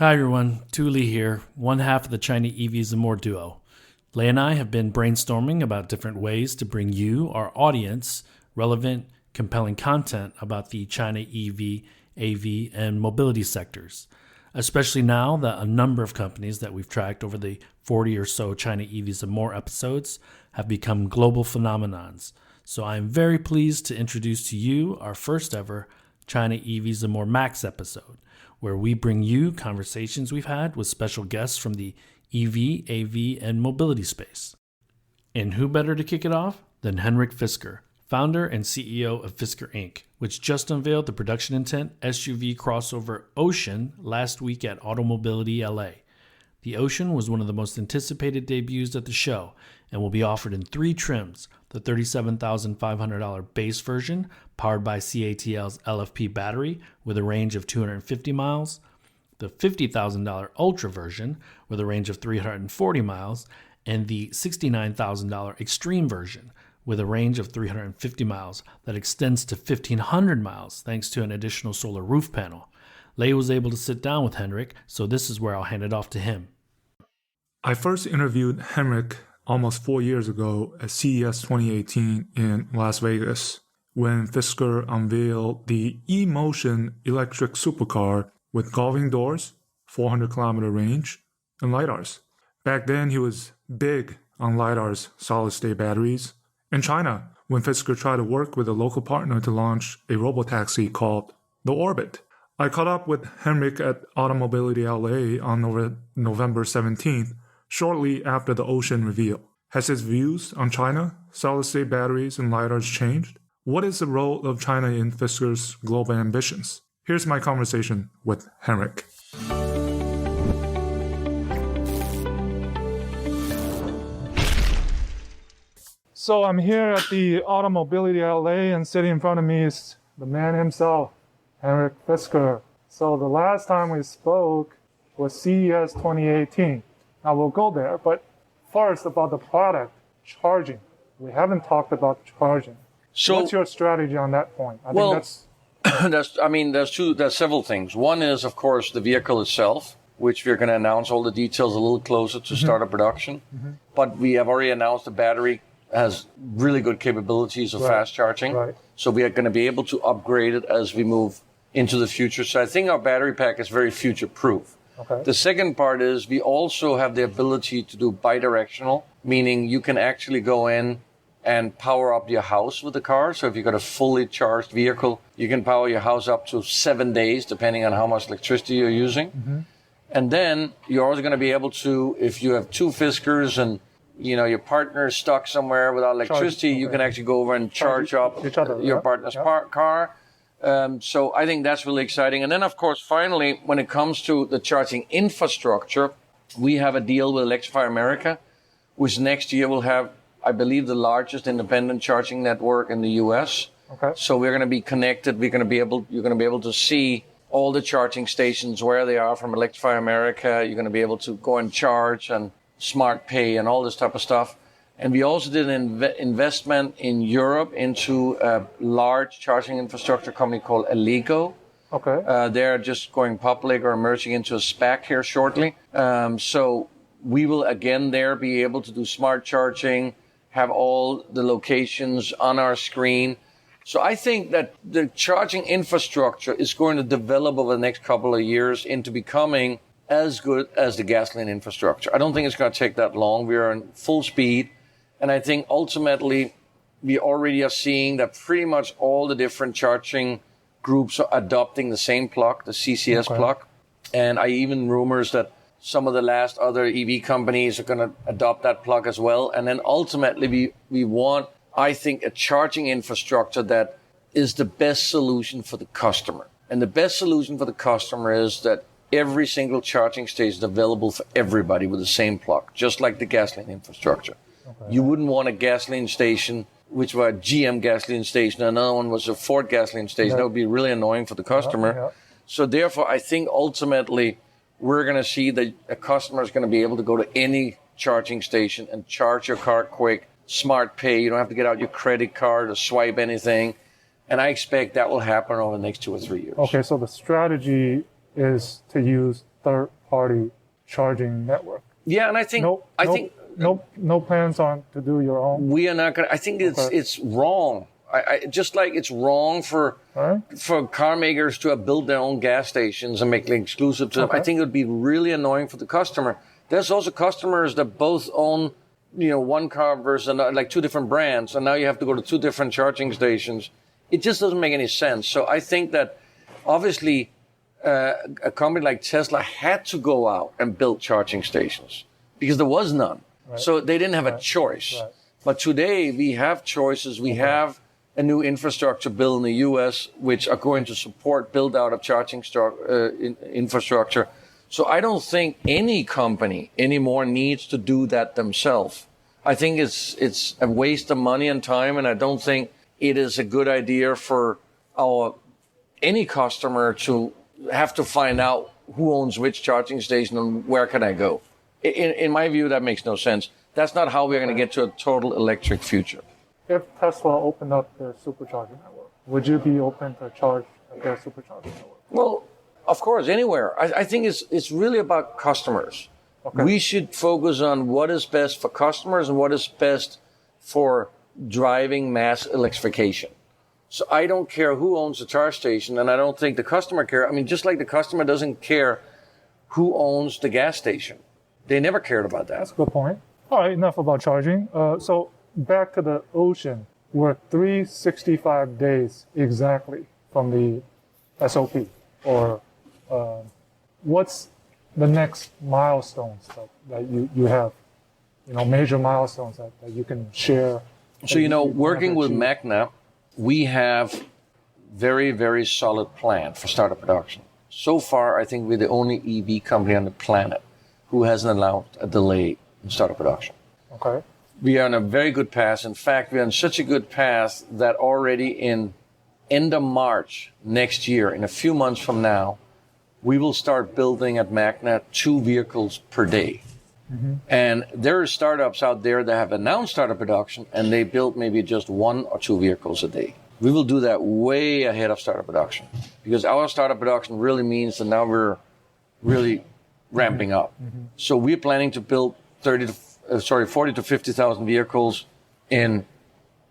Hi everyone, Tu Li here, one half of the China EVs and More duo. Lei and I have been brainstorming about different ways to bring you, our audience, relevant, compelling content about the China EV, AV, and mobility sectors, especially now that a number of companies that we've tracked over the 40 or so China EVs and More episodes have become global phenomenons. So I am very pleased to introduce to you our first ever China EVs and More Max episode, where we bring you conversations we've had with special guests from the EV, AV, and mobility space. And who better to kick it off than Henrik Fisker, founder and CEO of Fisker Inc., which just unveiled the production intent SUV crossover Ocean last week at Automobility LA. The Ocean was one of the most anticipated debuts at the show and will be offered in three trims: the $37,500 base version, powered by CATL's LFP battery with a range of 250 miles, the $50,000 Ultra version with a range of 340 miles, and the $69,000 Extreme version with a range of 350 miles that extends to 1,500 miles thanks to an additional solar roof panel. Lei was able to sit down with Henrik, so this is where I'll hand it off to him. I first interviewed Henrik almost 4 years ago at CES 2018 in Las Vegas, when Fisker unveiled the eMotion electric supercar with gullwing doors, 400-kilometer range, and LiDARs. Back then, he was big on LiDAR's solid-state batteries. In China, when Fisker tried to work with a local partner to launch a robotaxi called the Orbit. I caught up with Henrik at Automobility LA on November 17th, shortly after the Ocean reveal. Has his views on China, solid-state batteries, and LiDARs changed? What is the role of China in Fisker's global ambitions? Here's my conversation with Henrik. So I'm here at the Automobility LA, and sitting in front of me is the man himself, Henrik Fisker. So the last time we spoke was CES 2018. Now we'll go there, but first about the product, charging. We haven't talked about charging. So what's your strategy on that point? I think there's several things. One is, of course, the vehicle itself, which we're going to announce all the details a little closer to start of production. Mm-hmm. But we have already announced the battery has really good capabilities of fast charging. Right. So we are going to be able to upgrade it as we move into the future. So I think our battery pack is very future-proof. Okay. The second part is we also have the ability to do bidirectional, meaning you can actually go in and power up your house with the car. So if you've got a fully charged vehicle, you can power your house up to 7 days, depending on how much electricity you're using. Mm-hmm. And then you're also going to be able to, if you have two Fiskers and your partner is stuck somewhere without electricity, you can actually go over and charge up your partner's car. So I think that's really exciting. And then, of course, finally, when it comes to the charging infrastructure, we have a deal with Electrify America, which next year will have, I believe, the largest independent charging network in the U.S. Okay. So we're going to be connected. You're going to be able to see all the charging stations, where they are from Electrify America. You're going to be able to go and charge and smart pay and all this type of stuff. And we also did an investment in Europe into a large charging infrastructure company called Allego. Okay. They're just going public or merging into a SPAC here shortly. So we will again there be able to do smart charging, have all the locations on our screen. So I think that the charging infrastructure is going to develop over the next couple of years into becoming as good as the gasoline infrastructure. I don't think it's going to take that long. We are in full speed. And I think ultimately we already are seeing that pretty much all the different charging groups are adopting the same plug, the CCS plug. And I even rumors that some of the last other EV companies are going to adopt that plug as well. And then ultimately we want, I think, a charging infrastructure that is the best solution for the customer. And the best solution for the customer is that every single charging station is available for everybody with the same plug, just like the gasoline infrastructure. Okay. You wouldn't want a gasoline station, which was a GM gasoline station, and another one was a Ford gasoline station. That would be really annoying for the customer. Yeah. So therefore, I think ultimately we're going to see that a customer is going to be able to go to any charging station and charge your car quick, smart pay. You don't have to get out your credit card or swipe anything. And I expect that will happen over the next 2 or 3 years. Okay, so the strategy is to use third-party charging network. Yeah, and I think no plans on to do your own. we are not going to. I think it's wrong. I just like it's wrong for car makers to have built their own gas stations and make it exclusive to them. I think it would be really annoying for the customer. There's also customers that both own, one car versus another, like two different brands, and now you have to go to two different charging stations. It just doesn't make any sense. So I think that obviously a company like Tesla had to go out and build charging stations because there was none. Right. So they didn't have a choice. Right. But today we have choices. We have a new infrastructure bill in the U.S. which are going to support build out of charging infrastructure. So I don't think any company anymore needs to do that themselves. I think it's a waste of money and time, and I don't think it is a good idea for any customer to have to find out who owns which charging station and where can I go. In my view, that makes no sense. That's not how we're going to get to a total electric future. If Tesla opened up their supercharging network, would you be open to charge at their supercharging network? Well, of course, anywhere. I think it's really about customers. Okay. We should focus on what is best for customers and what is best for driving mass electrification. So I don't care who owns the charge station, and I don't think the customer cares. I mean, just like the customer doesn't care who owns the gas station. They never cared about that. That's a good point. All right, enough about charging. So back to the Ocean. We're 365 days exactly from the SOP. Or what's the next milestones that you have? Major milestones that you can share. So, working with Magna, we have very, very solid plan for startup production. So far, I think we're the only EV company on the planet who hasn't allowed a delay in startup production. Okay. We are on a very good path. In fact, we are on such a good path that already in end of March next year, in a few months from now, we will start building at Magna 2 vehicles per day. Mm-hmm. And there are startups out there that have announced startup production, and they build maybe just 1 or 2 vehicles a day. We will do that way ahead of startup production, because our startup production really means that now we're really ramping up. Mm-hmm. So we're planning to build 40 to 50,000 vehicles in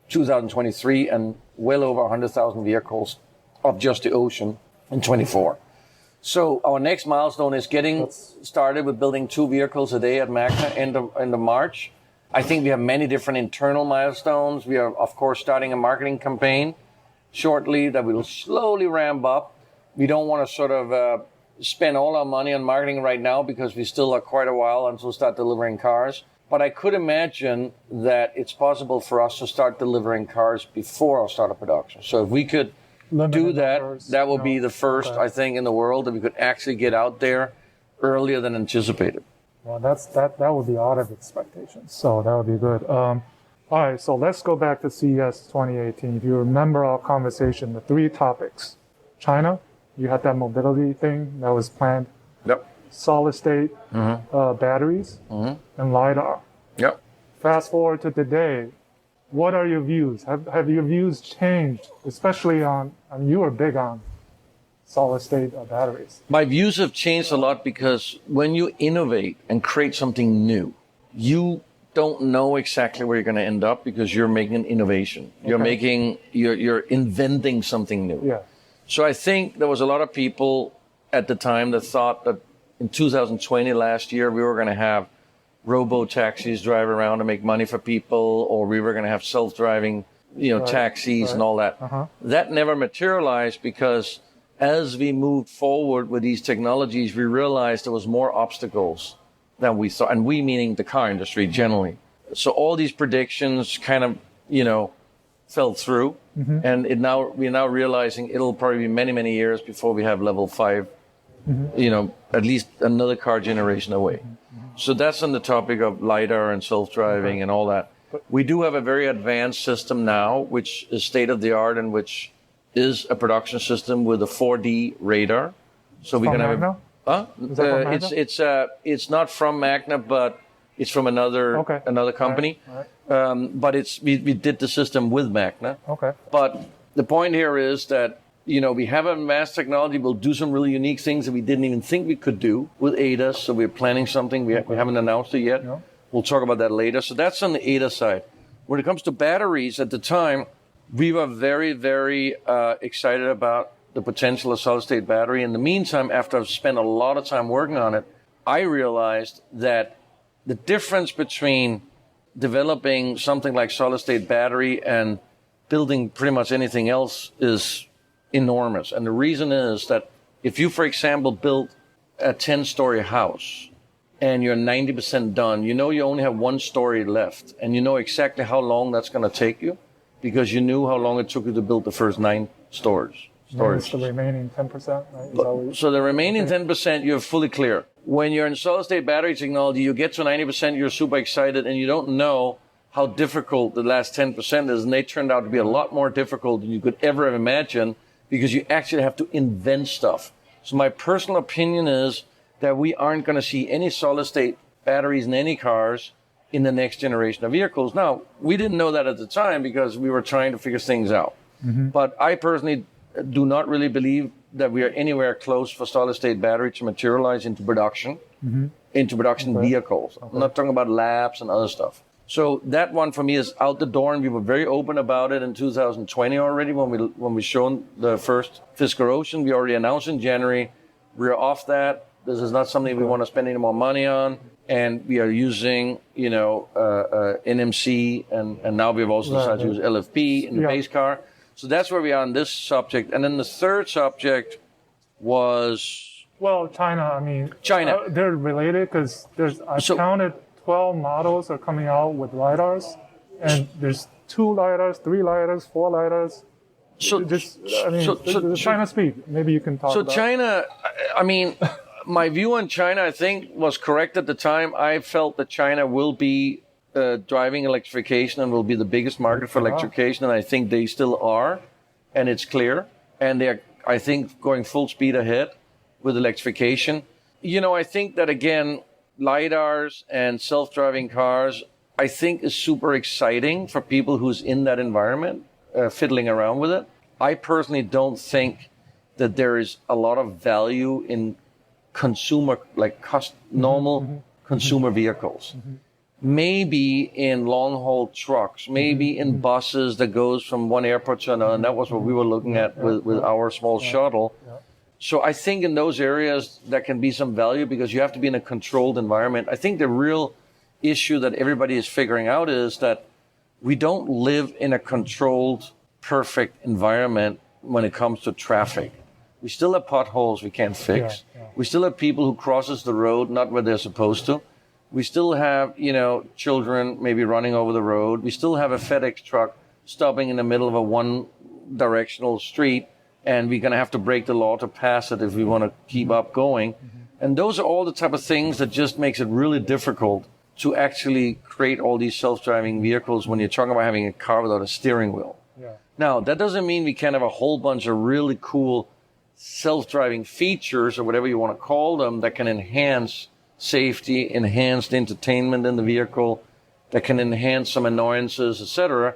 2023 and well over 100,000 vehicles of just the Ocean in 24. So our next milestone is getting started with building 2 vehicles a day at Magna end of March. I think we have many different internal milestones. We are, of course, starting a marketing campaign shortly that will slowly ramp up. We don't want to sort of spend all our money on marketing right now because we still have quite a while until we start delivering cars. But I could imagine that it's possible for us to start delivering cars before our start of production. So if we could do that, that would be the first, I think, in the world that we could actually get out there earlier than anticipated. Well, that would be out of expectations. So that would be good. All right, so let's go back to CES 2018. If you remember our conversation, the 3 topics. China, you had that mobility thing that was planned. Yep. Solid state batteries and LiDAR. Yep. Fast forward to today. What are your views? Have your views changed, especially on you were big on solid state batteries? My views have changed a lot because when you innovate and create something new, you don't know exactly where you're going to end up because you're making an innovation. Okay. You're inventing something new. Yeah. So I think there was a lot of people at the time that thought that in 2020, last year, we were going to have robo-taxis drive around to make money for people, or we were going to have self-driving, taxis and all that. Uh-huh. That never materialized because as we moved forward with these technologies, we realized there was more obstacles than we thought, and we meaning the car industry generally. So all these predictions kind of, fell through, and we're now realizing it'll probably be many, many years before we have level 5, at least another car generation away. So that's on the topic of LiDAR and self-driving and all that. We do have a very advanced system now, which is state-of-the-art and which is a production system with a 4D radar. So we're going to have it's not from Magna, but it's from another company. All right. But we did the system with Magna. Okay. But the point here is that we have advanced technology. We'll do some really unique things that we didn't even think we could do with ADAS. So we're planning something. We haven't announced it yet. Yeah. We'll talk about that later. So that's on the ADAS side. When it comes to batteries, at the time, we were very, very excited about the potential of solid-state battery. In the meantime, after I've spent a lot of time working on it, I realized that the difference between developing something like solid-state battery and building pretty much anything else is enormous. And the reason is that if you, for example, build a 10-story house and you're 90% done, you only have one story left, and you know exactly how long that's going to take you because you knew how long it took you to build the first 9 storage. It's the remaining 10%, right? So the remaining 10%, you're fully clear. When you're in solid-state battery technology, you get to 90%, you're super excited, and you don't know how difficult the last 10% is, and they turned out to be a lot more difficult than you could ever have imagined because you actually have to invent stuff. So my personal opinion is that we aren't going to see any solid-state batteries in any cars in the next generation of vehicles. Now, we didn't know that at the time because we were trying to figure things out. Mm-hmm. But I personally do not really believe that we are anywhere close for solid-state battery to materialize into production, vehicles. Okay. I'm not talking about labs and other stuff. So that one for me is out the door, and we were very open about it in 2020 already when we shown the first Fisker Ocean. We already announced in January we're off that. This is not something we want to spend any more money on, and we are using NMC, and now we've also decided to use LFP in the base car. So that's where we are on this subject. And then the third subject was... Well, China, China. They're related because I've counted 12 models are coming out with LiDARs. And there's 2 LiDARs, 3 LiDArs, 4 LiDArs. China speed. Maybe you can talk about. So China, my view on China, I think, was correct at the time. I felt that China will be driving electrification and will be the biggest market for electrification, and I think they still are, and it's clear. And they're, I think, going full speed ahead with electrification. I think that, again, LiDARs and self-driving cars, I think is super exciting for people who's in that environment, fiddling around with it. I personally don't think that there is a lot of value in consumer, normal consumer vehicles. Mm-hmm. Maybe in long-haul trucks, maybe in buses that goes from one airport to another, and that was what we were looking at with our small shuttle. Yeah. So I think in those areas there can be some value because you have to be in a controlled environment. I think the real issue that everybody is figuring out is that we don't live in a controlled, perfect environment when it comes to traffic. We still have potholes we can't fix. Yeah. We still have people who crosses the road not where they're supposed to. We still have, children maybe running over the road. We still have a FedEx truck stopping in the middle of a one-directional street, and we're going to have to break the law to pass it if we want to keep up going. Mm-hmm. And those are all the type of things that just makes it really difficult to actually create all these self-driving vehicles when you're talking about having a car without a steering wheel. Yeah. Now, that doesn't mean we can't have a whole bunch of really cool self-driving features or whatever you want to call them that can enhance safety, enhanced entertainment in the vehicle, that can enhance some annoyances, etc.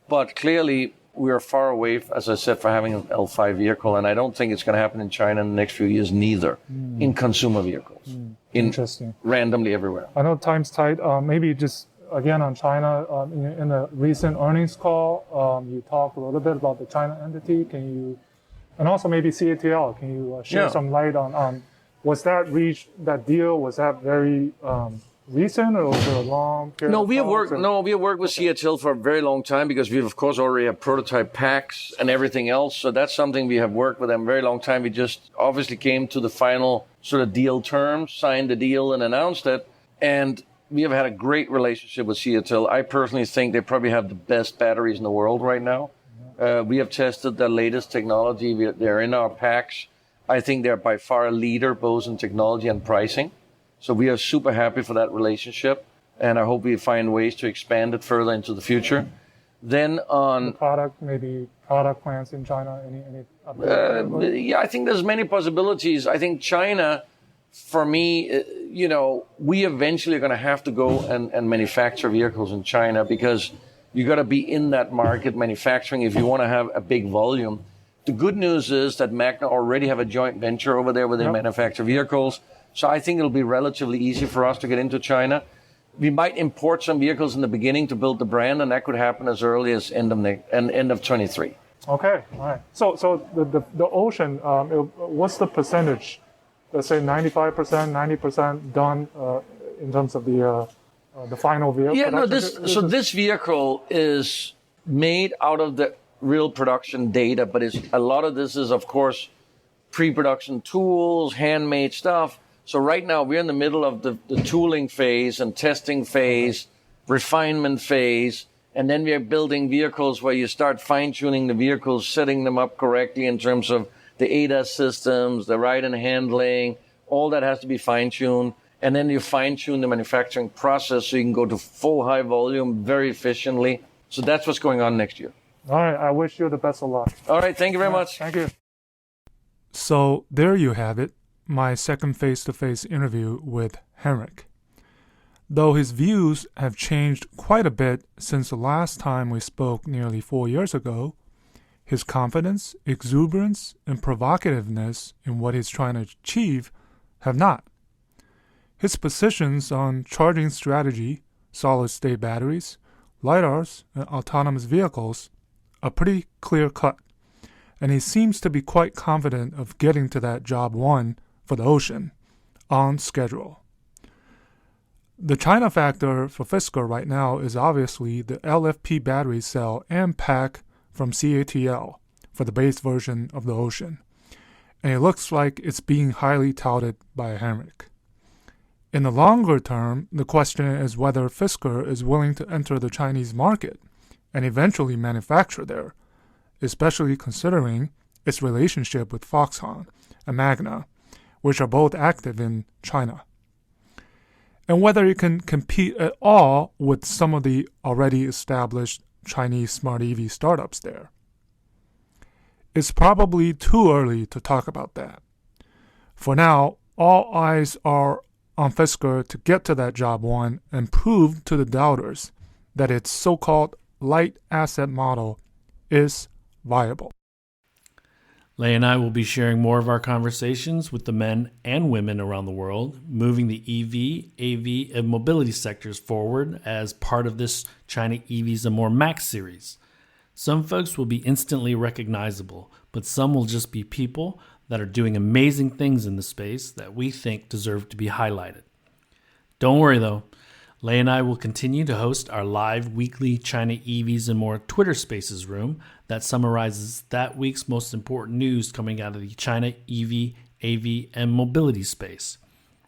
But clearly, we are far away, as I said, for having an L5 vehicle, and I don't think it's going to happen in China in the next few years neither, in consumer vehicles. Interesting. Randomly everywhere. I know time's tight. Maybe just, again, on China, in a recent earnings call, you talked a little bit about the China entity. And also maybe CATL, can you share some light on was that deal, was that very recent, or was it a long period? We have worked with CATL for a very long time because we've of course already have prototype packs and everything else. So that's something we have worked with them a very long time. We just obviously came to the final sort of deal terms, signed the deal and announced it. And we have had a great relationship with CATL. I personally think they probably have the best batteries in the world right now. We have tested the latest technology. They're in our packs. I think they're by far a leader both in technology and pricing. So we are super happy for that relationship, and I hope we find ways to expand it further into the future. Then on the product plans in China, any I think there's many possibilities. I think China, for me, we eventually are going to have to go and manufacture vehicles in China because you got to be in that market manufacturing if you want to have a big volume. The good news is that Magna already have a joint venture over there where they manufacture vehicles. So I think it'll be relatively easy for us to get into China. We might import some vehicles in the beginning to build the brand, and that could happen as early as end of 23. Okay, all right. So the Ocean, what's the percentage? Let's say 95%, 90% done in terms of the final vehicle. Yeah, no. This vehicle is made out of the real production data, but a lot of this is, of course, pre-production tools, handmade stuff. So right now we're in the middle of the tooling phase and testing phase, refinement phase, and then we're building vehicles where you start fine-tuning the vehicles, setting them up correctly in terms of the ADAS systems, the ride and handling, all that has to be fine-tuned. And then you fine-tune the manufacturing process so you can go to full high volume very efficiently. So that's what's going on next year. All right, I wish you the best of luck. All right, thank you very much. Thank you. So there you have it, my second face-to-face interview with Henrik. Though his views have changed quite a bit since the last time we spoke nearly 4 years ago, his confidence, exuberance, and provocativeness in what he's trying to achieve have not. His positions on charging strategy, solid-state batteries, LiDARs, and autonomous vehicles are pretty clear-cut, and he seems to be quite confident of getting to that job one for the Ocean on schedule. The China factor for Fisker right now is obviously the LFP battery cell and pack from CATL for the base version of the Ocean, and it looks like it's being highly touted by Henrik. In the longer term, the question is whether Fisker is willing to enter the Chinese market and eventually manufacture there, especially considering its relationship with Foxconn and Magna, which are both active in China, and whether it can compete at all with some of the already established Chinese smart EV startups there. It's probably too early to talk about that. For now, all eyes are on Fisker to get to that job one and prove to the doubters that its so-called light asset model is viable. Lei and I will be sharing more of our conversations with the men and women around the world, moving the EV, AV, and mobility sectors forward as part of this China EVs and More Max series. Some folks will be instantly recognizable, but some will just be people that are doing amazing things in the space that we think deserve to be highlighted. Don't worry though, Lei and I will continue to host our live weekly China EVs and More Twitter Spaces room that summarizes that week's most important news coming out of the China EV, AV, and mobility space.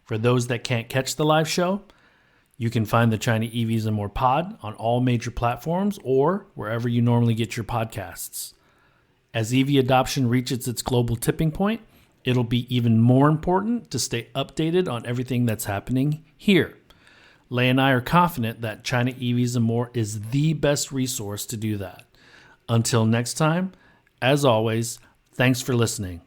For those that can't catch the live show, you can find the China EVs and More pod on all major platforms or wherever you normally get your podcasts. As EV adoption reaches its global tipping point, it'll be even more important to stay updated on everything that's happening here. Lei and I are confident that China EVs and More is the best resource to do that. Until next time, as always, thanks for listening.